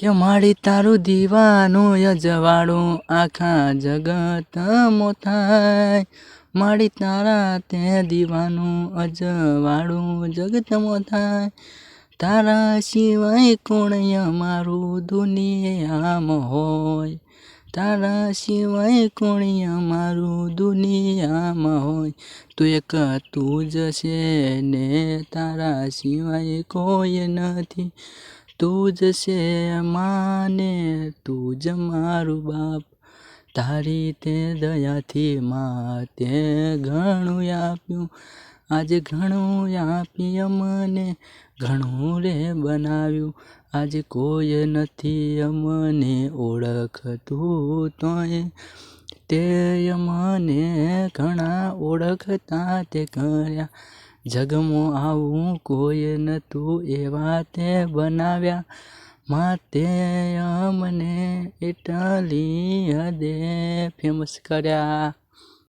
કે માડી તારું દીવાનું અજવાળું આખા જગતમાં થાય, માડી તારા તે દીવાનું અજવાળું જગતમાં થાય, તારા સિવાય કોણ અમારું દુનિયામાં હોય, તારા સિવાય કોણ અમારું દુનિયામાં હોય, તું એક તું જ છે ને તારા સિવાય કોઈ નથી, તું જ છે માને તું જ મારું બાપ, તારી તે દયાથી માં તે ઘણું આપ્યું, આજે ઘણું આપી અમને ઘણું રે બનાવ્યું, આજે કોઈ નથી અમને ઓળખતું તોય તે અમને ઘણા ઓળખતા તે કર્યા, જગમાં આવું કોઈ નતું એવા તે બનાવ્યા, માટે અમને એટલી હદે ફેમસ કર્યા.